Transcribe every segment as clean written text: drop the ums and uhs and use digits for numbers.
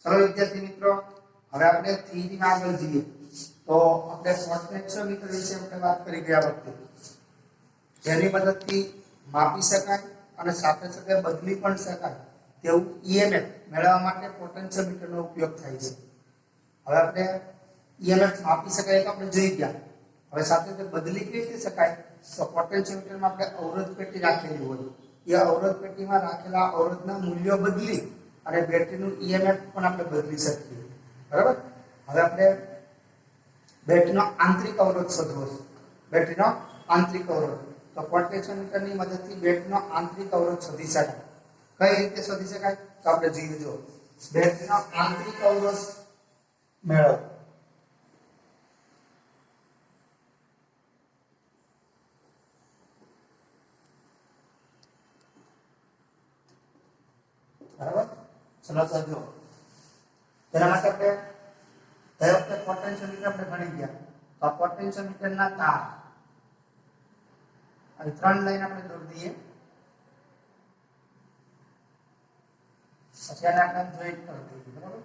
चलो विद्यार्थी मित्रों, હવે આપણે થિયરીમાં આગળ જઈએ તો આપણે પોટેન્શિયોમીટર વિશે આપણે વાત કરી ગયા વખતે, જેની મદદથી માપી શકાય અને સાથે સાથે બદલી પણ શકાય તેવું ઈએમએફ મેળવવા માટે પોટેન્શિયોમીટરનો ઉપયોગ થાય છે. હવે આપણે ઈએમએફ માપી શકાય તો આપણે જોઈ ગયા. હવે સાથે સાથે બદલી કેવી રીતે શકાય? તો પોટેન્શિયોમીટરમાં આપણે અવરોધ પેટી રાખેલી હોય, એ અવરોધ પેટીમાં રાખેલા અવરોધના મૂલ્યો બદલી અને બેટરીનું ઈએમએફ પણ આપણે બદલી શકીએ. બરાબર? હવે આપણે બેટરીનો આંતરિક અવરોધ શોધવો છે. બેટરીનો આંતરિક અવરોધ, તો પોટેન્શિયોમીટરની મદદથી બેટરીનો આંતરિક અવરોધ શોધી શકાય. કઈ રીતે શોધી શકાય? તો આપણે જોઈએ. જો બેટરીનો આંતરિક અવરોધ મેળવો. બરાબર? ચલો તો જો તેના માટે આપણે ગયા વખતે પોટેન્શિયોમીટર આપણે ભણી ગયા. તો આ પોટેન્શિયોમીટરના તાર અને 3 લાઈન આપણે દોરી દઈએ. પછી આને આપણે જોઈન્ટ કરી દઈએ. બરાબર?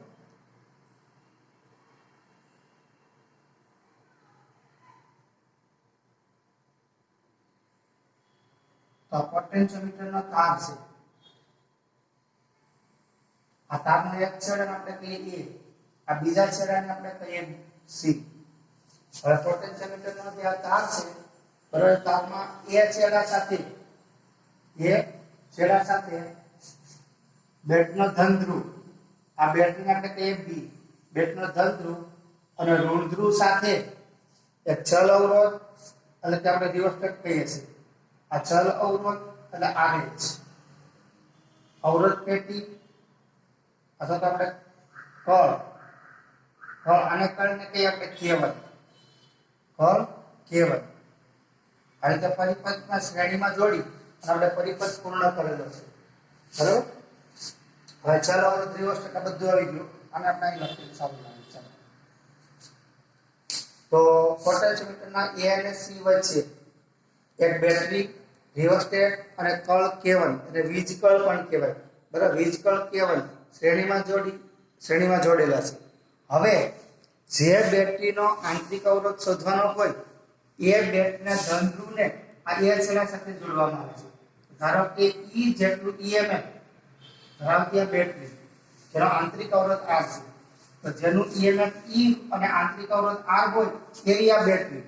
તો પોટેન્શિયોમીટરનો તાર છે. આ તારનો એક છેડાને આપણે કહીએ A, આ બીજા છેડાને આપણે કહીએ C. હવે પોટેન્શિયોમીટરનો જે આ તાર છે, બરાબર, તારમાં A છેડા સાથે બેટરીનો ધન ધ્રુવ, આ બેટરીને આપણે કહીએ B, બેટરીનો ધન ધ્રુવ અને ઋણ ધ્રુવ સાથે એક ચલ અવરોધ એટલે કે આપણે રિવર્સ્ટેટ કહીએ છીએ. આ ચલ અવરોધ એટલે RH, અવરોધ પેટી અથવા તો આપણે કળ આને કળને કહીએ આપણે કેબલ, આ રીતે પરિપથમાં શ્રેણીમાં જોડી અને આપણે પરિપથ પૂર્ણ કરેલો છે. બરાબર? હવે ચલ અવરોધ રિવર્સ્ટેટ બધું આવી ગયું અને આપણે અહીં લખીએ ચાલુ લાગે. ચાલો, તો પોટેન્શિયોમીટરના A અને C વચ્ચે એક બેટરી, રિવર્સ્ટેટ અને કળ કેબલ એટલે વીજ કળ પણ કહેવાય. બરાબર? વીજ કળ કેબલ શ્રેણીમાં જોડેલા છે. હવે જે બેટરીનો આંતરિક અવરોધ શોધવાનો હોય એ બેટરીના ધન ધ્રુવને આ A છેડા સાથે જોડવામાં આવે છે. ધારો કે E જેટલું ઈએમએફ ધરાવતી આ બેટરી, જેનો આંતરિક અવરોધ R છે, તો જેનું ઈએમએફ E અને આંતરિક અવરોધ R હોય એવી આ બેટરી,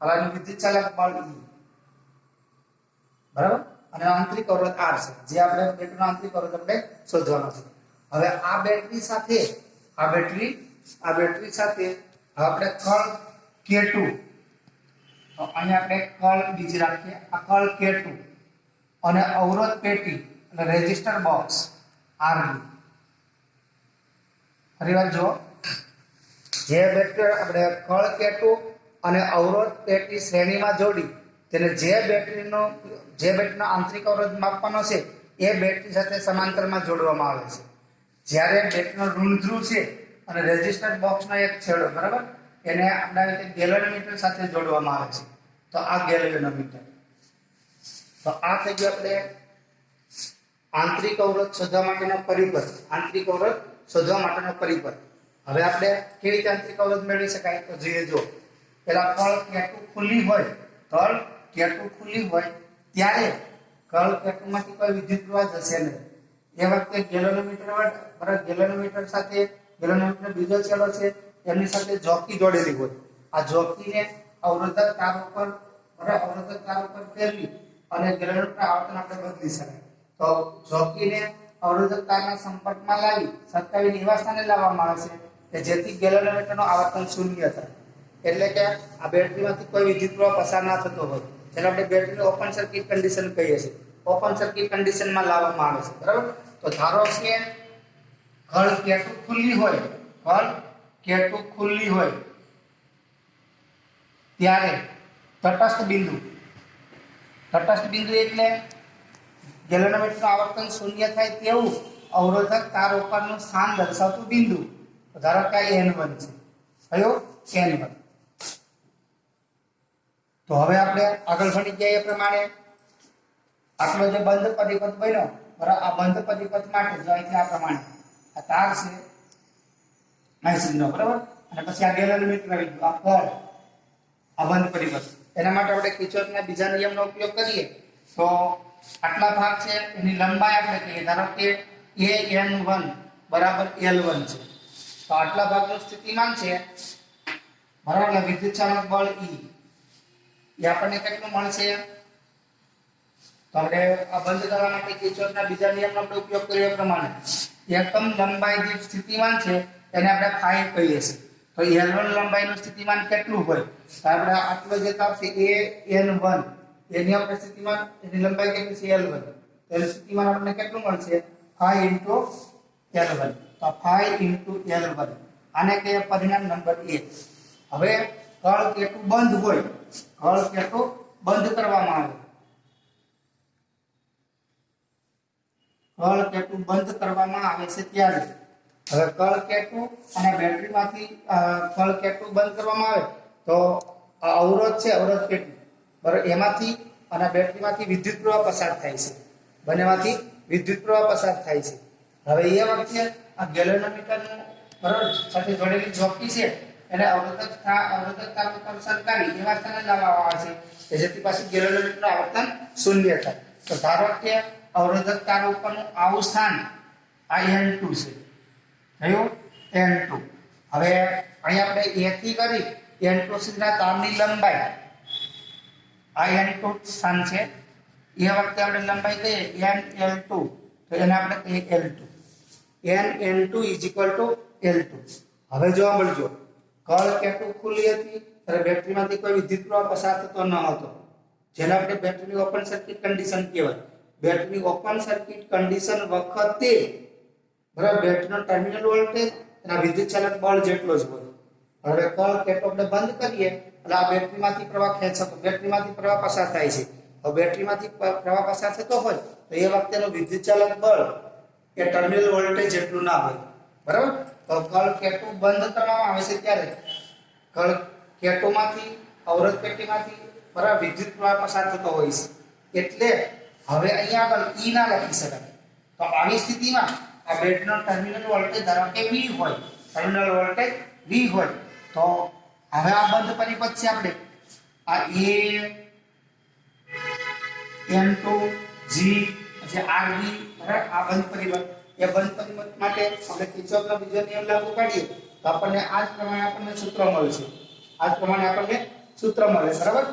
હવે વિદ્યુત ચાલક બળ E, બરાબર, અને આંતરિક અવરોધ R છે, જે આપણે બેટરીનો આંતરિક અવરોધ આપણે શોધવાનો છે. હવે આ બેટરી સાથે આપણે કળ K2, તો અહીંયા આપણે કળ બીજી રાખીએ, આ કળ K2 અને અવરોધ પેટી એટલે રેઝિસ્ટર બોક્સ RB. ફરીવાર જો, જે બેટરી આપણે કળ K2 અને અવરોધ પેટી શ્રેણીમાં જોડી તેને જે બેટરીનો આંતરિક અવરોધ માપવાનો છે એ બેટરી સાથે સમાંતરમાં જોડવામાં આવે છે. જ્યારે બેટરીનો ઋણ ધ્રુવ છે અને રેઝિસ્ટર બોક્સનો એક છેડો, બરાબર, એને આપણા રીતે ગેલ્વેનોમીટર સાથે જોડવામાં આવે છે. તો આ ગેલ્વેનોમીટર. તો આ થઈ ગયું આપણે આંતરિક અવરોધ શોધવા માટેનો પરિપથ. હવે આપણે કેવી રીતે આંતરિક અવરોધ મેળવી શકાય? તો જોઈએ. જો પેલા કળ K2 ખુલ્લી હોય ત્યારે કળ K2 માંથી કોઈ વિદ્યુત પ્રવાહ જશે નહીં. એ વખતે ગેલ્વેનોમીટર સાથે બીજો છેડો છે એમની સાથે જોકી જોડેલી હોય. આ જોકીને અવરોધક તાર ઉપર ફેરવી અને ગેલ્વેનોમીટર આવર્તન આપણે બદલી શકાય. તો જોકીને અવરોધક તારના સંપર્કમાં લાવી સટકાવીને એવા સ્થાને લાવવામાં આવે છે કે જેથી ગેલ્વેનોમીટરનું આવર્તન શૂન્ય થાય. એટલે કે આ બેટરીમાંથી કોઈ વિદ્યુત પ્રવાહ પસાર ના થતો હોય, જેને આપણે બેટરીની ઓપન સર્કિટ કન્ડિશન કહીએ છીએ. ઓપન સર્કિટ કન્ડિશનમાં લાવવામાં આવે છે. બરાબર? તો ધારો કે કળ K2 ખુલ્લી હોય ત્યારે તટસ્થ બિંદુ એટલે ગેલ્વેનોમીટરનું આવર્તન શૂન્ય થાય તેવું અવરોધક તાર ઉપરનું સ્થાન દર્શાવતું બિંદુ, ધારો કે N1 છે. કયો? N1. તો હવે આપણે આગળ ભણી ગયા એ પ્રમાણે આટલો જે બંધ પરિપથ બન્યો, બરાબર, આ બંધ પરિપથ માટે જો અહીંથી આ પ્રમાણે આ તાર છે અહીં સુધીનો બરાબર. અને પછી આ ગેલરીમીટર આવી ગયું, આ કળ, આ બંધ પરિબળ. એના માટે આપણે કિર્ચોફના બીજા નિયમનો ઉપયોગ કરીએ તો આટલા ભાગ છે એની લંબાઈ આપણે કહીએ, ધારો કે an1 બરાબર l1 છે, તો આટલા ભાગનું સ્થિતિમાન છે બરાબર. એટલે વિદ્યુત ચાલક બળ E એ આપણને કેટલું મળશે? તો આપણે આ બંધ કરવા માટે કિર્ચોફના બીજા નિયમનો આપણે ઉપયોગ કર્યો પ્રમાણે એકમ લંબાઈ જે સ્થિતિમાન છે એને આપણે phi કહીએ છીએ. તો l1 લંબાઈનું સ્થિતિમાન કેટલું હોય? તો આપણે આટલો જે આવશે an1 એની આપણે સ્થિતિમાન એની લંબાઈ કેટલી છે? l1. તો એનું સ્થિતિમાન આપણને કેટલું મળશે? phi l1. તો phi l1 આને કહીએ પરિણામ નંબર 1. હવે કળ કેટલું બંધ હોય, કળ કેટલું બંધ કરવામાં આવે, કળ કેટલું બંધ કરવામાં આવે છે ત્યારે હવે કળ કેટલું અને બેટરીમાંથી કળ કેટલું બંધ કરવામાં આવે તો આ અવરોધ છે, અવરોધ કેટલું બરાબર, એમાંથી અને બેટરીમાંથી વિદ્યુત પ્રવાહ પસાર થાય છે, બંનેમાંથી વિદ્યુત પ્રવાહ પસાર થાય છે. હવે એ વખતે આ ગેલેનોમીટરનું બરાબર સાથે જોડેલી જોકી છે એને અવરોધકતા ઉપર સરકારી એવા સ્થાને લાવવામાં આવે છે જેથી પાછું ગેલેનોમીટરનું આવર્તન શૂન્ય થાય. તો ધારો કે અવરોધક તાર ઉપરનું આવું સ્થાન આ n2 છે, કયું n2. હવે અહીં આપણે a થી કરી n2 સુધીના તારની લંબાઈ આ n2 સ્થાન છે, એ વખતે આપણે લંબાઈ કહીએ nl2, તો એને આપણે કહીએ l2. nn2 l2. હવે જોવા મળજો કળ કેટલું ખુલ્લી હતી ત્યારે બેટરીમાંથી કોઈ વિદ્યુત પ્રવાહ પસાર થતો ન હતો, જેને આપણે બેટરીની ઓપન સર્કિટ કન્ડિશન કહેવાય. બેટરી ઓપન સર્કિટ કન્ડિશન વખતે બરાબર બેટરીનો ટર્મિનલ વોલ્ટેજ અને વિદ્યુત ચાલક બળ જેટલો જ હોય. હવે કળ કેટલો આપણે બંધ કરીએ એટલે આ બેટરીમાંથી પ્રવાહ ખેંચાતો, બેટરીમાંથી પ્રવાહ પસાર થાય છે. હવે બેટરીમાંથી પ્રવાહ પસાર થતો હોય તો એ વખતેનો વિદ્યુત ચાલક બળ એ ટર્મિનલ વોલ્ટેજ જેટલું ના હોય બરાબર. તો કળ કેટલું બંધ કરવામાં આવે છે ત્યારે કળ કેટલોમાંથી અવરોધ પેટીમાંથી બરાબર વિદ્યુત પ્રવાહ પસાર થતો હોય છે. એટલે હવે અહીંયા આગળ E ના લખી શકાય. તો આવી સ્થિતિમાં આ બેટરીનો ટર્મિનલ વોલ્ટેજ ધારો કે V હોય, ટર્મિનલ વોલ્ટેજ V હોય, તો હવે આ બંધ પરિપથ છે આપણે આ a n2 g જે rb બરાબર આ બંધ પરિપથ, એ બંધ પરિપથ માટે આપણે કિર્ચોફનો બીજો નિયમ લાગુ પાડીએ તો આપણને આ જ પ્રમાણે આપણને સૂત્ર મળશે. આ જ પ્રમાણે આપણને સૂત્ર મળે બરાબર.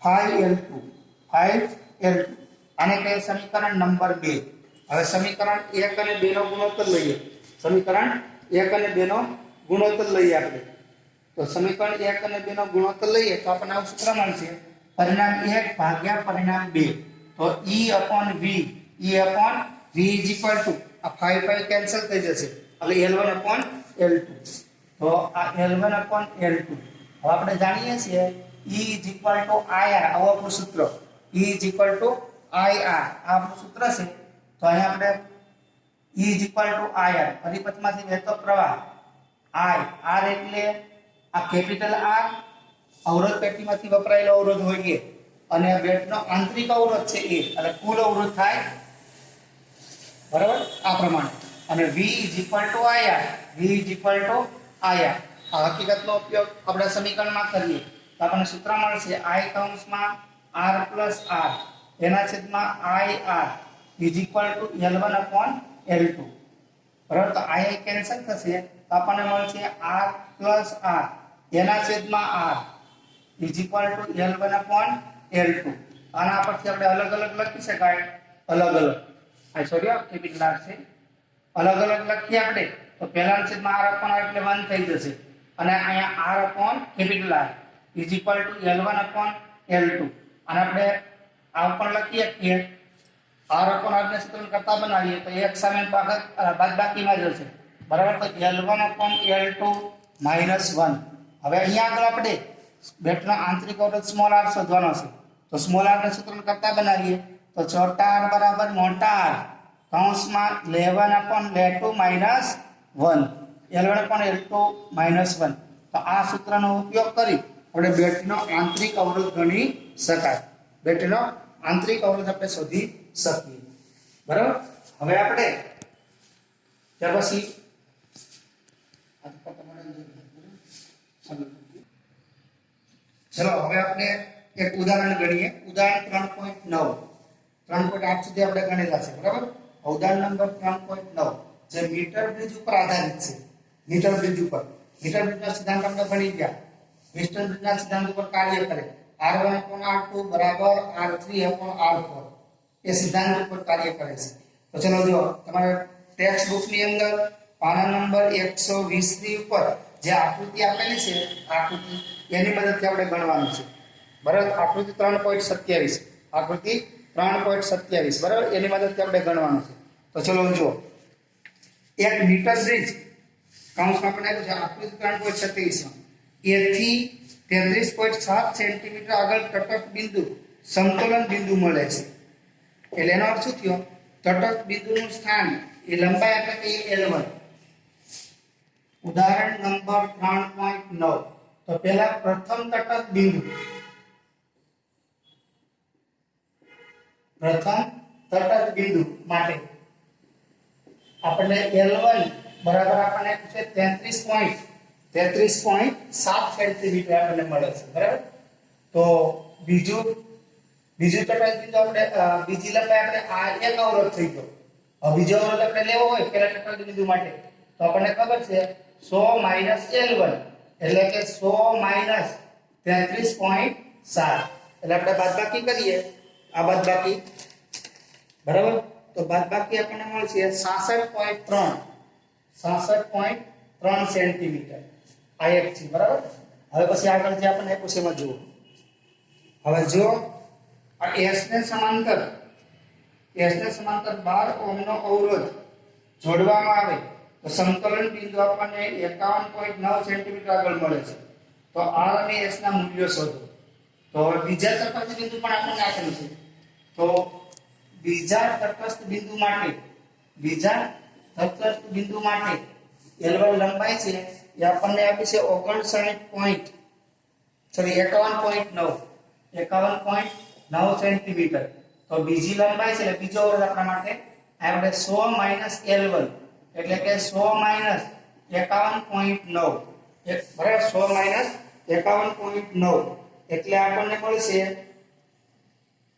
phi l2 આને કહે સમીકરણ નંબર 2. હવે સમીકરણ 1 અને 2 નો ગુણોત્તર લઈએ. સમીકરણ 1 અને 2 નો ગુણોત્તર લઈએ આપણે. તો સમીકરણ 1 અને 2 નો ગુણોત્તર લઈએ તો આપણને આવું સૂત્ર મળશે પરિણામ 1 ભાગ્યા પરિણામ 2. તો E/V આ phi કેન્સલ થઈ જશે એટલે L1/L2. તો આ L1/L2 હવે આપણે જાણીએ છીએ E=IR, આવું આપણું સૂત્ર E=IR આ આપણું સૂત્ર છે. તો અહીંયા આપણે E=IR પરિપથમાંથી વહેતો પ્રવાહ I, R એટલે આ કેપિટલ R અવરોધ પેટીમાંથી વપરાયેલો અવરોધ હોય અને બેટરીનો આંતરિક અવરોધ છે એ એટલે કુલ અવરોધ થાય બરાબર આ પ્રમાણે. અને V=IR આ હકીકતનો ઉપયોગ આપણે સમીકરણમાં કરીએ તો આપણને સૂત્ર મળશે I/R+R એના છેદમાં IR L1/L2 બરાબર. તો I કેન્સલ થશે તો આપણને મળશે R+R એના છેદમાં R L1/L2. આના પરથી આપણે અલગ અલગ લખી શકાય, અલગ અલગ આ સોરી કેપિટલ R છે, અલગ અલગ લખીએ આપણે તો પહેલાના છેદમાં R/R એટલે 1 થઈ જશે અને અહીંયા R/R L1/L2 અને આપણે આ પણ લખીએ કે R/R ને સૂત્ર કરતા બનાવીએ તો એક સામે બાદબાકીમાં જશે બરાબર. તો L1/L2 -1. હવે અહીંયા આગળ આપણે બેટરીનો આંતરિક અવરોધ સ્મોલ r શોધવાનો છે. તો સ્મોલ r ને સૂત્ર કરતા બનાવીએ તો છોટા r બરાબર મોટા r કૌંસમાં L1/L2 -1 L1/L2 -1. તો આ સૂત્રનો ઉપયોગ કરી આપણે બેટરીનો આંતરિક અવરોધ ગણી શકાય. બેટરીનો આંતરિક અવરોધ આપણે શોધી શકીએ બરાબર. હવે આપણે ત્યાર પછી ચલો હવે આપણે એક ઉદાહરણ ગણીએ. ઉદાહરણ 3.9 3.8 સુધી આપણે ગણેલા છે, બરાબર. ઉદાહરણ નંબર 3.9 જે મીટર બ્રિજ ઉપર આધારિત છે. મીટર બ્રિજ નો સિદ્ધાંત આપણે ભણી ગયા. મીટર બ્રિજના સિદ્ધાંત ઉપર કાર્ય કરે. R1/R2 બરાબર R3/R4 એ સિદ્ધાંત ઉપર કાર્ય કરે છે. તો ચલો જો તમારા ટેક્સ્ટ બુક ની અંદર પાના નંબર 120 ની ઉપર જે આકૃતિ આપેલી છે, આકૃતિ એની મદદથી આપણે ગણવાનું છે, બરાબર. આકૃતિ 3.27 આકૃતિ 3.27 બરાબર, એની મદદથી આપણે ગણવાનું છે. તો ચલો જો એક મીટર બ્રિજ કૌંસમાં આપણે આપ્યું છે આકૃતિ 3.27 માં a થી 33.7 સેન્ટીમીટર આગળ તટસ્થ બિંદુ સમતોલન બિંદુ મળે છે. એટલે એનો અર્થ શું થયો? તટસ્થ બિંદુનું સ્થાન એ લંબાઈ આપણે કહીએ L1. ઉદાહરણ નંબર 3.9 તો પહેલા પ્રથમ તટસ્થ બિંદુ માટે આપણને L1 બરાબર આપણને છે 33.7 સેન્ટીમીટર આપણને મળે છે, બરાબર. તો બીજું તટસ્થ બિંદુ આપણે બીજી લંબાઈ આપણે આ એક અવરોધ થઈ ગયો. હવે બીજો અવરોધ આપણે લેવો હોય પહેલા તટસ્થ બિંદુ માટે તો આપણને ખબર છે 100 - L1 એટલે કે 100 - 33.7 એટલે આપણે બાદબાકી કરીએ. આ બાદબાકી બરાબર, તો બાદબાકી આપણને મળશે 66.3 સેન્ટીમીટર. આ એક છે, બરાબર. હવે પછી આગળ જે આપણને આપ્યું છે એમાં જુઓ. હવે જો આ S ને સમાંતર 12 ઓહ્મનો અવરોધ જોડવામાં આવે તો સમતોલન બિંદુ આપણને 51.9 સેન્ટીમીટર આગળ મળે છે. તો R અને S ના મૂલ્યો શોધો. તો હવે બીજા તટસ્થ બિંદુ પણ આપણને આપેલું છે. તો બીજા તટસ્થ બિંદુ માટે L1 લંબાઈ છે એ આપણને આપી છે 51.9 સેન્ટીમીટર. તો બીજી લંબાઈ છે એટલે બીજો અવરોધ આપણા માટે આપણે 100 - L1 એટલે કે 100 - 51.9 બરાબર. 100 - 51.9 એટલે આપણને મળશે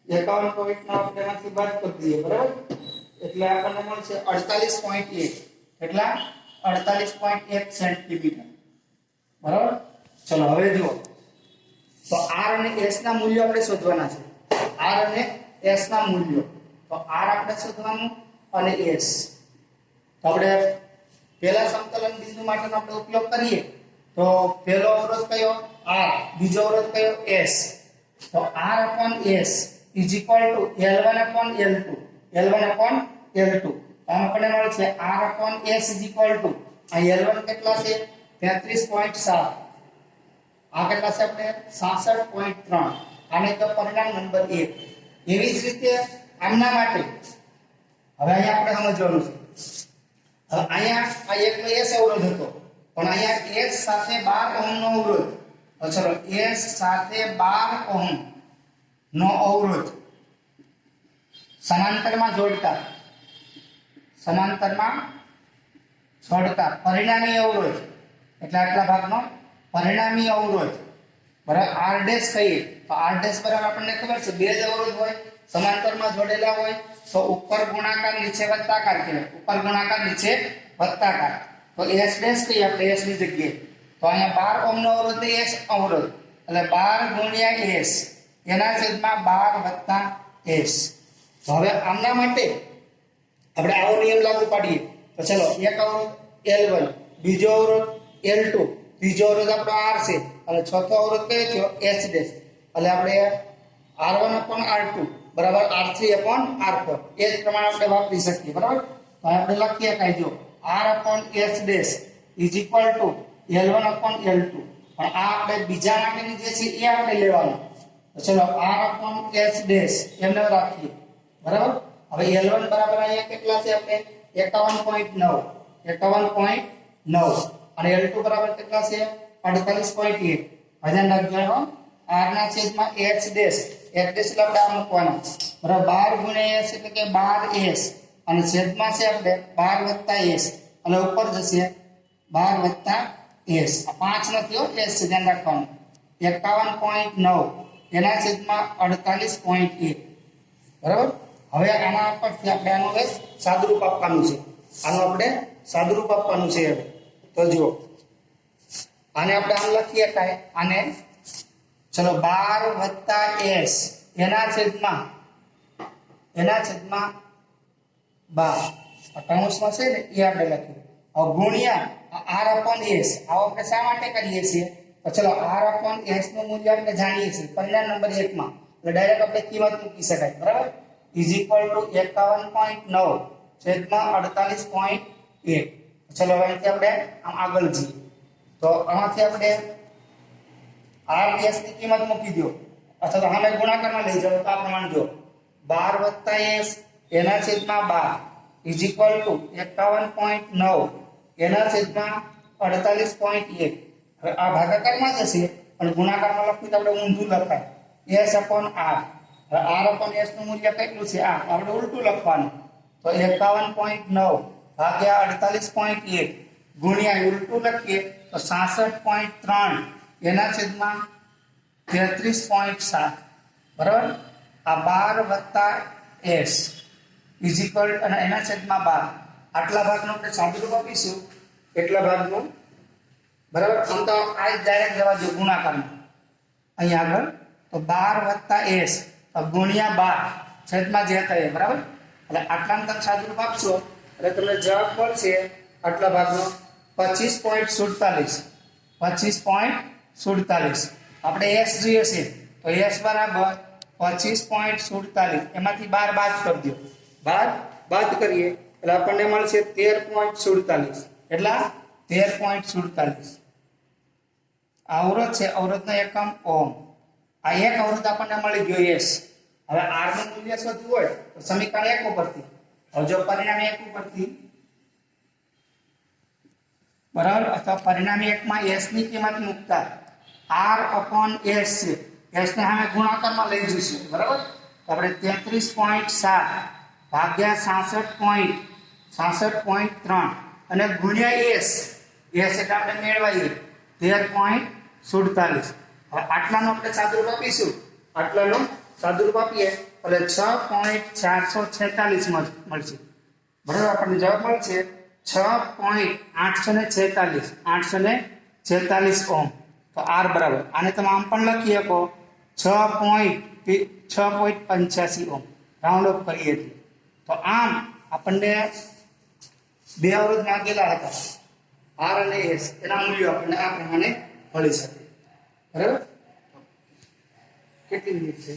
51.9 આપણે એમાંથી બાદ કરી દઈએ, બરાબર. એટલે આપણને મળશે 48.1 એટલા 48.1 સેન્ટીમીટર, બરાબર. ચલો હવે જુઓ તો R અને S ના મૂલ્યો આપણે શોધવાના છે. R અને S ના મૂલ્યો તો R આપણે શોધવાનું અને S તો આપણે પહેલા સમતોલન બિંદુ માટેનો આપણે ઉપયોગ કરીએ તો પહેલો અવરોધ કયો? R. બીજો અવરોધ કયો? S. તો R/S is equal to L1/L2. L1/L2 આપણને મળે છે R/S is equal to આ L1 કેટલા છે? 33.7. આ કેટલા છે આપણે? 66.3. આને તો પરિણામ નંબર 1. એવી જ રીતે આમના માટે હવે અહીંયા આપણે સમજવાનું છે. હવે અહીંયા આ એકનો S અવરોધ હતો પણ અહીંયા S સાથે 12 ઓહ્મનો અવરોધ. ચલો S સાથે 12 ઓહ્મ નો અવરોધ સમાંતરમાં જોડતા પરિણામી અવરોધ એટલે આટલા ભાગનો પરિણામી અવરોધ બરાબર R' કહીએ તો R' બરાબર આપણને ખબર છે બે જ અવરોધ હોય સમાંતરમાં જોડેલા હોય તો ઉપર ગુણાકાર નીચે વત્તાકાર કહેવાય. ઉપર ગુણાકાર નીચે વત્તાકાર. તો S' કહીએ આપણે S ની જગ્યાએ. તો અહીંયા 12 ઓહ્મનો અવરોધ છે S અવરોધ એટલે 12 ગુણ્યા S એના છેદમાં 12 + S. તો હવે આમના માટે આપણે આવો નિયમ લાગુ પાડીએ તો ચલો એક અવરોધ L1, બીજો અવરોધ L2, ત્રીજો અવરોધ આપણો R છે અને ચોથો અવરોધ કયો થયો? S'. એટલે આપણે R1/R2 બરાબર R3/R4 એ જ પ્રમાણે આપણે વાપરી શકીએ, બરાબર. તો આપણે લખીએ કાઈ જો R/S' is equal to L1/L2 પણ આ આપણે બીજા માટેની જે છે એ આપણે લેવાનું. તો ચલો R/S' એમને રાખીએ, બરાબર. હવે L1 બરાબર અહીંયા કેટલા છે આપણે? 51.9 અને L2 બરાબર કેટલા છે? 48.1. ધ્યાન રાખજો R ના છેદમાં S' એટલે આપણે આ મૂકવાના બરાબર 12 ગુણ્યા S એટલે કે 12S અને છેદમાં છે આપણે 12 + S એટલે ઉપર જશે 12 + એસ 5 નથી હો, એસ છે, ધ્યાન રાખવાનું. 51.9 એના છેદમાં 48.1. બરાબર. હવે આના પરથી આપણે આનું હવે સાદુરૂપ આપવાનું છે. આનું આપણે સાદુરૂપ આપવાનું છે. હવે તો જુઓ, આને આપણે આમ લખીએ કાંઈ, આને ચલો 12 + s એના છેદમાં 12 કૌંસમાં છે ને એ આપણે લખ્યું. હવે ગુણ્યા r/s. આવો આપણે શા માટે કરીએ છીએ? તો ચલો r/s નું મૂલ્ય આપણે જાણીએ છીએ પરિણામ નંબર 1 માં, એટલે ડાયરેક્ટ આપણે કિંમત મૂકી શકાય. બરાબર. = 51.9 છેદમાં 48.1. ચલો હવે અહીંથી આપણે આમ આગળ જઈએ. તો આમાંથી આપણે rs ની કિંમત મૂકી દો, અથવા તો આને ગુણાકારમાં લઈ જાઓ તો આ પ્રમાણે જો 12 + s એના છેદમાં 12 = 51.9 એના છેદમાં 48.1. હવે આ ભાગાકારમાં જશે પણ ગુણાકારમાં લખવું તો આપણે ઊંધું લખાય, s/r. હવે r/s નું મૂલ્ય કેટલું છે? આ આપણે ઉલટું લખવાનું. તો 51.9 ભાગ્યા 48.1 ગુણ્યા ઉલટું લખીએ તો 66.3 એના છેદમાં 33.7. બરાબર. આ 12 + s = અને એના છેદમાં 12. આટલા ભાગનું આપણે સાદુરૂપ આપીશું, એટલા ભાગનું. બરાબર. આમ તો આ જ ડાયરેક્ટ જવા દો ગુણાકારમાં. અહીં આગળ તો 12 + s ગુણ્યા 12 છેદમાં જે થાય. બરાબર. એટલે આટલામાં તમે સાદુરૂપ આપશો એટલે તમને જવાબ મળશે આટલા ભાગનો 25.47. 25.47. આપણે s જોઈએ છે તો s બરાબર 25.47. એમાંથી 12 બાદ કરી દો. 12 બાદ કરીએ એટલે આપણને મળશે 13.47. એટલા 13.47. અવરોધ છે, અવરોધનો એકમ ઓહ્મ. આ એક અવરોધ આપણને મળી ગયો s. હવે r નું મૂલ્ય શોધવું હોય તો સમીકરણ 1 ઉપરથી, હવે જો પરિણામ 1 ઉપરથી, બરાબર, અથવા પરિણામ 1 માં s ની કિંમત મૂકતા r/s છે, s ને અમે ગુણાકારમાં લઈ જઈશું. બરાબર. તો આપણે 33.7 ભાગ્યા 66.3 અને ગુણ્યા s એટલે આપણે મેળવીએ 13.47. હવે આટલાનો આપણે સાદુરૂપ આપીશું. આટલાનો સાદુરૂપ આપીએ એટલે 6.446 મળશે. બરાબર. આપણને જવાબ મળશે 6.846 ઓહ્મ. તો r બરાબર, આને તમે આમ પણ લખી શકો 6.85 ઓહ્મ, રાઉન્ડ ઓફ કરીએ એટલે. તો આમ આપણને બે અવરોધ માંગેલા હતા, r અને s, એના મૂલ્યો આપણને આ પ્રમાણે મળી શકે. બરાબર. કેટલી મિનિટ છે?